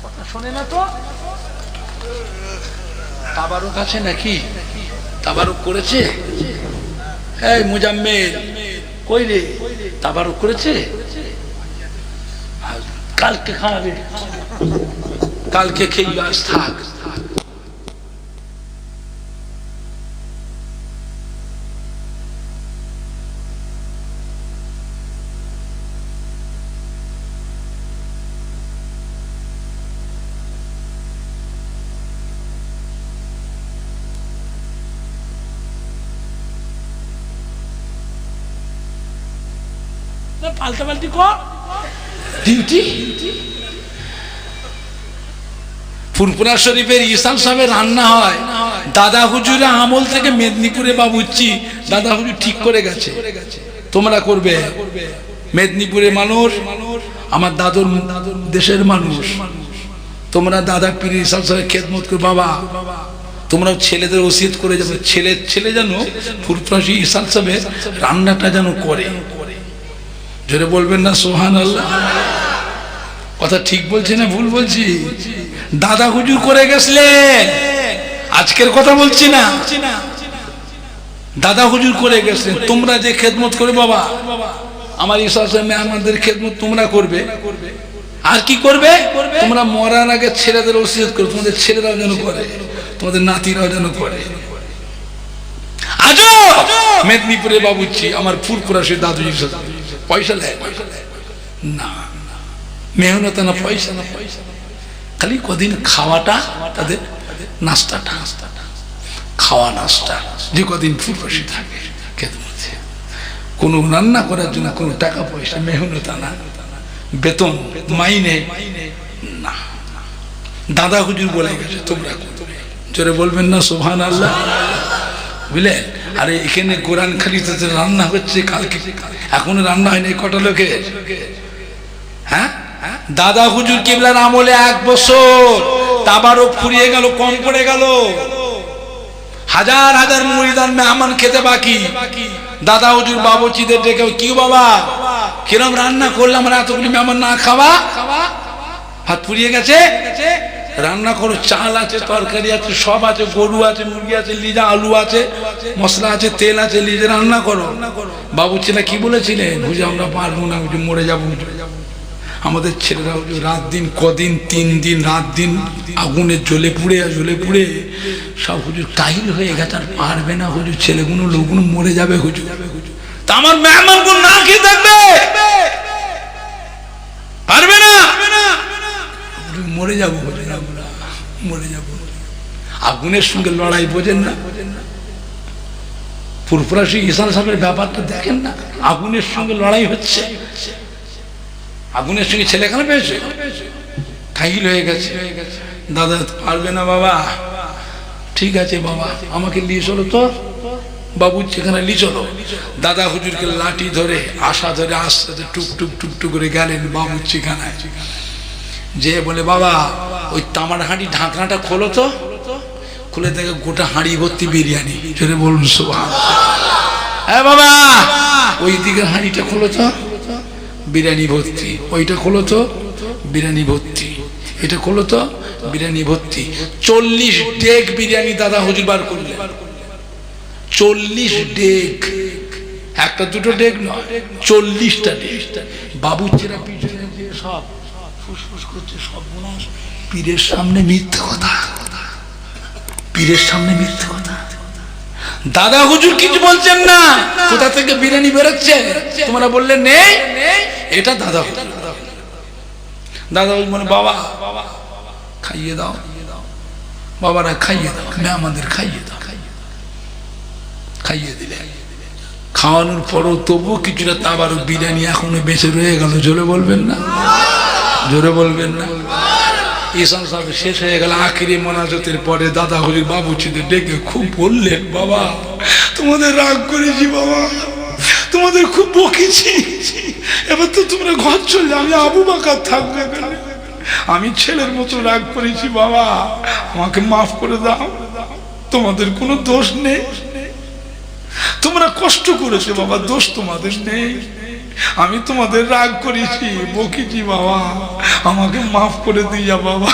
কথা শোনে না তো। তাবারুক আছে নাকি? তাবারুক করেছে? এই মুজাম্মেল কই রে? তাবারুক করেছে? কালকে খাওয়াবে, কালকে খেয়ে আজ থাক। পাল্টা পাল্টি কর ডিউটি। ফুরফুরা শরীফের ইসাল সাহেবের রান্না হয় দাদা হুজুরের আমল থেকে মেদিনীপুরে বাবুচ্চি দাদা হুজুর ঠিক করে গেছে তোমরা করবে। মেদিনীপুরের মানুষ আমার দাদুর দেশের মানুষ, তোমরা দাদা পীর ইসাল সাহেবের খেদমত করে বাবা তোমরাও ছেলেদের ওসিয়ত করে যাবে, ছেলে যেন ফুরফুরা ইসাল সাহেবের রান্নাটা যেন করে। জোরে বলবেন না সুবহানাল্লাহ? কথা ঠিক বলছি না ভুল বলছি? দাদা হুজুর করে গেছিলেন, আজকের কথা বলছি না, দাদা হুজুর করে গেছিলেন। তোমরা যে খেদমত করে বাবা আমার ইসাল সাহেব আমাদের খেদমত তোমরা করবে। আর কি করবে? তোমরা মরার আগে ছেলেদের ওসিয়ত করো, তোমাদের ছেলেরাও যেন করে, তোমাদের নাতিরাও যেন করে। আজও মেদিনীপুরে বাবুচ্ছি আমার ফুরফুরা সে দাদুজির সাথে পয়সা দেয় না, মেহনত না, পয়সা না, খালি কদিন খাওয়াটা তাদের নাস্তাটা, খাওয়া নাস্তা যে কদিন ফুরফুসি থাকে খেদমতে, কোনো রান্না করার জন্য কোনো টাকা পয়সা মেহনত না, বেতন মাইনে না। দাদা হুজুর বলে গেছে তোমরা জোরে বলবেন না সুবহানাল্লাহ? বুঝলেন? আরে এখানে কোরআন খালিতে রান্না হচ্ছে, কালকে এখনো রান্না হয়নি কটা লোকে। হ্যাঁ, দাদা হুজুর কিবলার আমলে 1 বছর তাবারক ফুরিয়ে গেল, কম পড়ে গেল, হাজার হাজার মুরিদান মেহমান খেতে বাকি। দাদা হুজুর বাবুচিদের ডেকে কি বাবা কিরম রান্না করলাম, এতগুলি মেহমান না খাওয়া, হাত ফুরিয়ে গেছে, রান্না করো, চাল আছে, তরকারি আছে, সব আছে, গরু আছে, মুরগি আছে, লিজা আলু আছে, মশলা আছে, তেল আছে, লিজে রান্না করো। বাবুচিরা কি বলেছিলেন? হুজুর আমরা পারবো না, হুজুর মরে যাবো। আমাদের ছেলেরা রাত দিন কদিন 3 দিন রাত দিন আগুনে জ্বলে পুড়ে সব হুজুর কাহিল হয়ে গেছে, আর পারবে না হুজুর, ছেলেগুলো লোকগুলো মরে যাবে হুজুর। তা আমার মেহমানগুলো না খেয়ে থাকবে, পারবে না, মরে যাবো হুজুর, আমরা মরে যাবো। আগুনের সঙ্গে লড়াই বোঝেন না? ফুরফুরা ইসাল সাহেবের ব্যাপারটা দেখেন না, আগুনের সঙ্গে লড়াই হচ্ছে, আগুনের সঙ্গে ছেলেখানা পেয়েছে, খাইল হয়ে গেছে। দাদা পারবে না বাবা, ঠিক আছে বাবা আমাকে নিয়ে চলো তো, বাবু সেখানে নিয়ে চলো। দাদা হুজুরকে লাঠি ধরে আশা ধরে আস্তে আস্তে টুকটুক টুকটুক করে গেলেন বাবুর ঠিকানায়, যে বলে বাবা ওই তামার হাঁড়ি ঢাকনাটা খোলো তো, খুলে দেখে গোটা হাঁড়ি ভর্তি বিরিয়ানি। জোরে বলুন সুবহানাল্লাহ। হ্যাঁ বাবা ওই দিকে হাঁড়িটা খোলো তো, বিরিয়ানি ভর্তি, ওইটা খোলো তো বিরিয়ানি ভর্তি, এটা খোলো তো বিরিয়ানি ভর্তি। 40 ডেক বিরিয়ানি দাদা হুজুর বার করলেন, 40 ডেক, একটা দুটো ডেক নয়, 40টা ডেক। বাবুচিরা পিছনে দিয়ে সব ফুসফুস করছে, সব বোনাস, পীরের সামনে মিথ্যে কথা, পীরের সামনে মিথ্যে কথা। দাদা হুজুর কিছু বলছেন না, কোথা থেকে বিরিয়ানি বেরোচ্ছে তোমরা বললে নেই, এটা দাদা হুজুর। দাদা হুজুর মানে বাবা খাইয়ে দাও, বাবারা খাইয়ে দাও, আমাদের খাইয়ে দাও, খাইয়ে দিলে। খাওয়ানোর পরও তবুও কিছুটা তাবারও বিরিয়ানি এখনো বেঁচে রয়ে গেল। জোরে বলবেন না, জোরে বলবেন না? ইসাল সাহেব শেষ হয়ে গেল, আখিরি মোনাজাতের পরে দাদা হুজুর বাবুচিদের ডেকে খুব বললেন বাবা তোমাদের রাগ করেছি, বাবা তোমাদের খুব বকেছি, এবার তো তোমরা ঘর চলে, আমি আবু বকর থাকবো এখানে, আমি ছেলের মতো রাগ করেছি, বাবা আমাকে মাফ করে দাও, তোমাদের কোনো দোষ নেই, তোমরা কষ্ট করেছো বাবা, দোষ তোমাদের নেই, আমি তোমাদের রাগ করেছি, বকেছি, বাবা আমাকে মাফ করে দিয়া বাবা,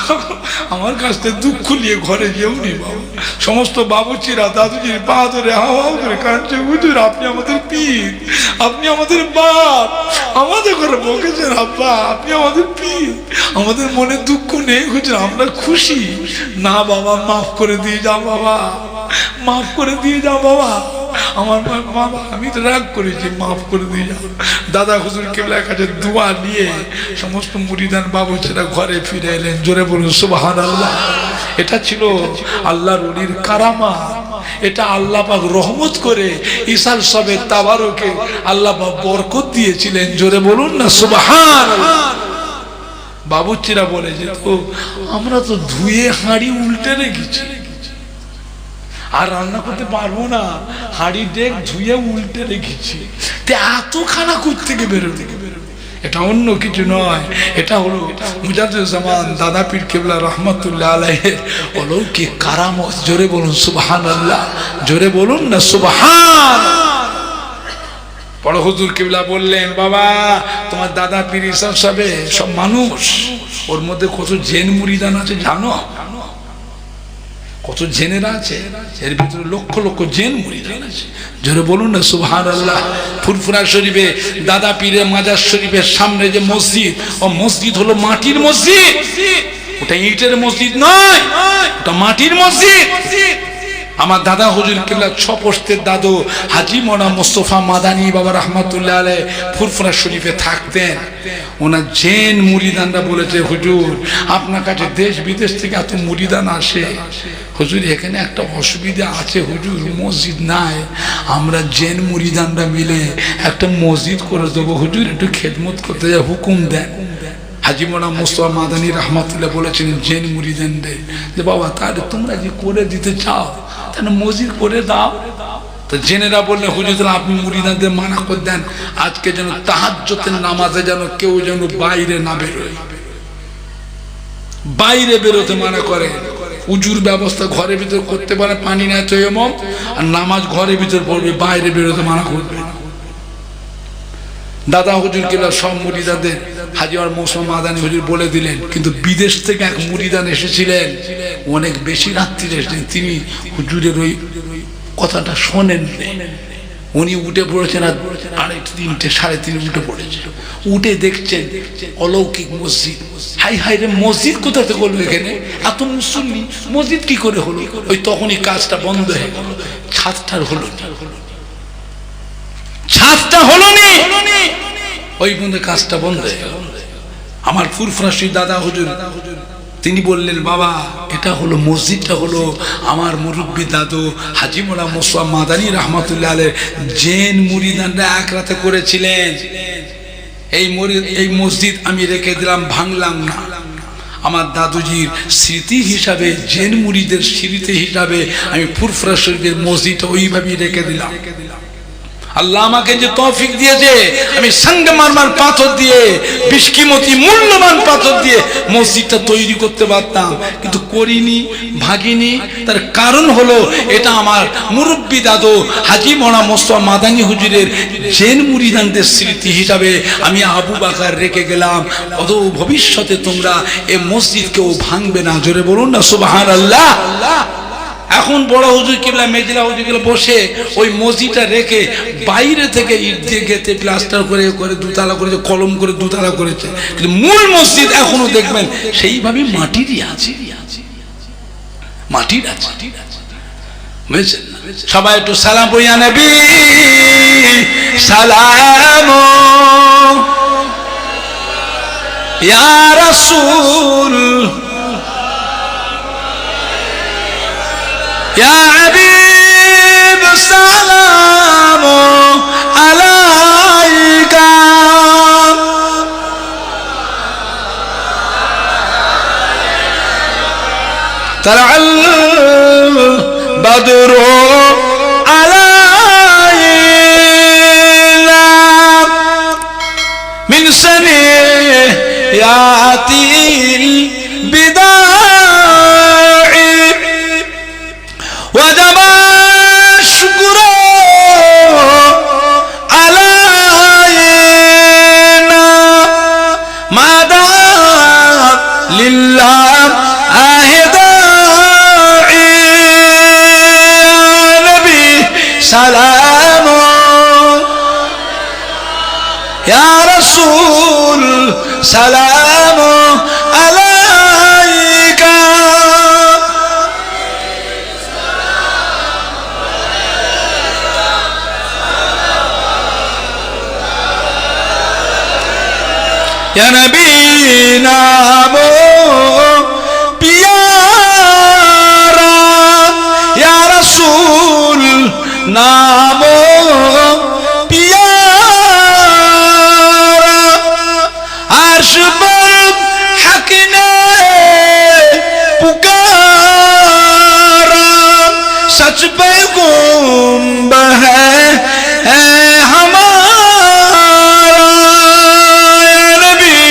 আমার কাছ থেকে দুঃখ নিয়ে ঘরে যেওনি বাবা। সমস্ত বাবুচিরা দাদুজির পা ধরে হাওয়া করে কাঁদছে, হুজুর আপনি আমাদের পীর, আপনি আমাদের বাপ, আমাদের ঘরে বকেছেন আব্বা, আপনি আমাদের পীর, আমাদের মনে দুঃখ নেই হুজুর, আমরা খুশি। না বাবা মাফ করে দিয়ে যাও বাবা, মাফ করে দিয়ে যাও বাবা, আমার বাবা আমি তো রাগ করেছি, মাফ করে দিয়ে যাও। দাদা হুজুর কেবলার কাছে দোয়া নিয়ে সমস্ত মুরিদান বাবুচিরা ঘরে ফিরে এলেন। জোরে বলুন সুবহানাল্লাহ। এটা ছিল আল্লাহর ওলির কারামা। এটা আল্লাহ পাক রহমত করে ইসাল সবে তাবারকে আল্লাহ পাক বরকত দিয়েছিলেন। জোরে বলুন না সুবহানাল্লাহ। বাবুর্চিরা বলে যে আমরা তো ধুয়ে হাঁড়ি উল্টে রেখেছি, আর রান্না করতে পারবো না, হাঁড়ি ডেক ধুয়ে উল্টে রেখেছি, এত খানা থেকে বেরোতে। এটা অন্য কিছু নয়, এটা হলো মুজাদ্দিদুজ্জামান দাদা পীর কেবলা রহমাতুল্লাহ আলাইহির অলৌকিক কারামত। জোরে বলুন সুবহানাল্লাহ, জোরে বলুন না সুবহান। বড় হুজুর কেবলা বললেন, বাবা তোমার দাদা পীর ইসাব সাহেব সব মানুষ, ওর মধ্যে কত জেন মুরিদান আছে জানো? কত জেনেরা আছে, এর ভিতরে লক্ষ লক্ষ জেন মুরিদান আছে। জোরে বলুন না সুবহানাল্লাহ। ফুরফুরা শরীফে দাদা পীরের মাজার শরীফের সামনে যে মসজিদ, ও মসজিদ হলো মাটির মসজিদ, ওটা ইটের মসজিদ নয়, ওটা মাটির মসজিদ। আমার দাদা হুজুর কেবলা 6 পোস্তের দাদু হাজী মৌলানা মুস্তাফা মাদানী বাবা রহমাতুল্লাহ আলাইহি ফুরফুরা শরীফে থাকতেন। ওনার জেন মুরিদানরা বলেছে, হুজুর আপনার কাছে দেশ বিদেশ থেকে এত মুরিদান আসে, হুজুর এখানে একটা অসুবিধা আছে, হুজুর মসজিদ নাই, আমরা জেন মুরিদানরা মিলে একটা মসজিদ করে দেবো, হুজুর একটু খেদমত করতে যায়, হুকুম দেন। হাজী মৌলানা মুস্তাফা মাদানী রহমাতুল্লাহ বলেছেন জেন মুরিদানদের যে বাবা তাহলে তোমরা যে করে দিতে চাও তাহলে মসজিদ করে দাও। তো জেনেরা বললেন, হুজুর আপনি মুরিদানদের মানা করে দেন, আজকে যেন তাহাজ্জুদের নামাজে যেন কেউ যেন বাইরে না বেরোয়, বাইরে বেরোতে মানা করে। উজুর ব্যবস্থা ঘরের ভিতর করতে পারে, পানি নেয় তৈয়মম, আর নামাজ ঘরের ভিতর পড়বে, বাইরে বেরোতে মানা করবে। দাদা হুজুর কেবলা সব মুরিদানদের হাজী মুস্তাফা মাদানী হুজুর বলে দিলেন। কিন্তু বিদেশ থেকে এক মুরিদান এসেছিলেন, অনেক বেশি রাত্রিরে এসেছেন, তিনি হুজুরের ওই কথাটা শোনেন। উনি উঠে পড়েছেন, আর 2:30 3:30 উঠে পড়েছে, উঠে দেখছেন অলৌকিক মসজিদ। হাই হাই রে, মসজিদ কোথা থেকে হলো এখানে, এত মুসল্লি, মসজিদ কি করে হলো? ওই তখনই কাজটা বন্ধ হয়ে গেল, ছাদটার হলো না, ছাদটা হলো নি, ওই বন্ধে কাজটা বন্ধ হয়ে গেল। আমার ফুরফুরাশি দাদা হুজুর তিনি বললেন, বাবা এটা হলো মসজিদটা হলো আমার মুরব্বী দাদু হাজী মৌলানা মুস্তাফা মাদানী রহমাতুল্লাহ আলাইহি জেন মুরিদানরা এক রাতে করেছিলেন। এই মসজিদ আমি রেখে দিলাম, ভাঙলাম না। আমার দাদুজির স্মৃতি হিসাবে, জেন মুরিদের স্মৃতি হিসাবে আমি ফুরফুরা শরীফের মসজিদটা ওইভাবেই রেখে দিলাম। আল্লাহ আমাকে যে তৌফিক দিয়েছে, আমি সংগমারমার পাথর দিয়ে, বিশকিমতি মূল্যবান পাথর দিয়ে মসজিদটা তৈরি করতে পারতাম, কিন্তু করিনি, ভাগিনি। তার কারণ হলো এটা আমার মুরব্বী দাদু হাজী মৌলানা মুস্তাফা মাদানী হুজুরের জেন মুরিদানদের স্মৃতি হিসাবে আমি আবু বাকার রেখে গেলাম। অত ভবিষ্যতে তোমরা এই মসজিদ কেউ ভাঙবে না। জোরে বলুন না সুবহানাল্লাহ। এখন বড় হুজুর কিবলা মেজলা হুজুর কিবলা বসে ওই মসজিদটা রেখে বাইরে থেকে ইট দিয়ে গেতে প্লাস্টার করে করে দুতলা করেছে, কলম করে দুতলা করেছে, কিন্তু মূল মসজিদ এখনো দেখবেন সেইভাবে মাটিরই আছে, মাটির আছে। বুঝছেন? সবাই একটু সালাম বইয়া নবী সালাম ইয়া রাসূল يا حبيب السلام عليك طلع البدر علينا من سنيات البداية وجب الشكر علينا ما دعا لله داعي نبي سلام يا رسول سلام عليك يا نبينا پیارا یا رسول आश पर हक ने पुकारा सच पे गुम्ब है हमारा नबी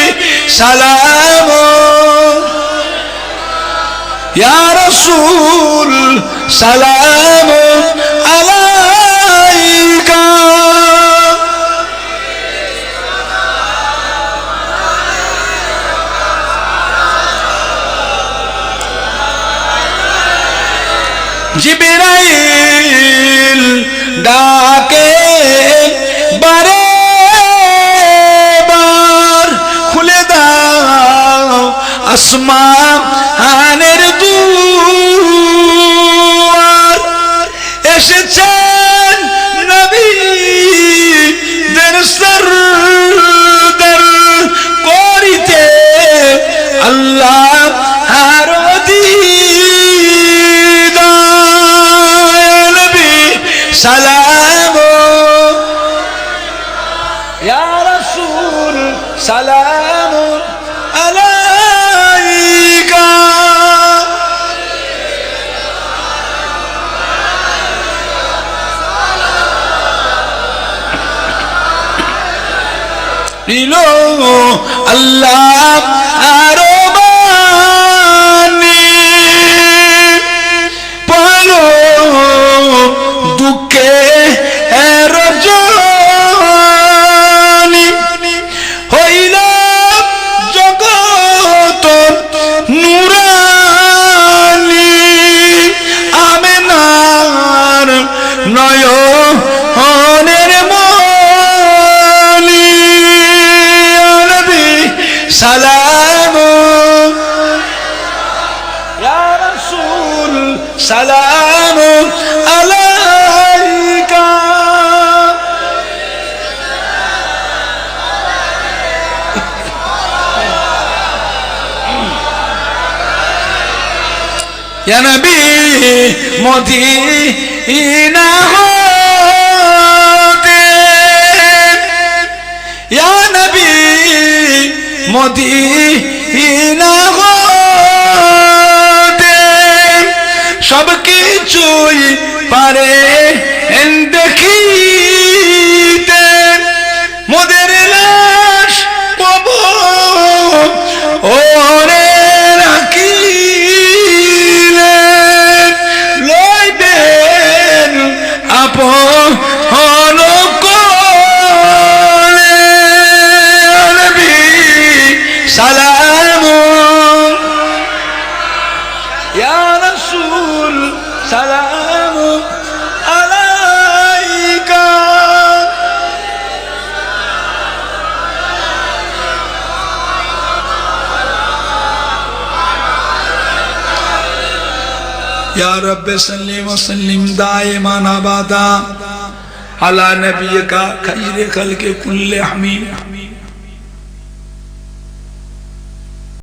सलाम या रसूल सलाम अलैका जिब्राइल डाके बारे बार खुले दाओ আসমানের দুয়ার এসেছেন নবীদের সরদার করিতে আল্লাহ আর দিদার নবী সালাম ইয়া রাসূল সালাম আলাইকা দিলো আল্লাহ আরো বানি পড়ো দুঃখে রজনী হইল জগৎ নুরানি আমেনার নয়নের মনি নবী সালাম ইয়া রাসূল সালাম আলাইকা ইয়া নবী মদিনা হতে ইয়া নবী মদিনা হতে সব কিছুই পারে দেখিতে মোদের লাশ ওরে রাখিলেন লইবেন আপন কোলে নবী সালাম ইয়া রাসূল সালাম আলাইকা या रब सल्ली व सल्लिम दाइमान अबादा अला नबियका खैर खल्क़ि कुल्लि हमीद।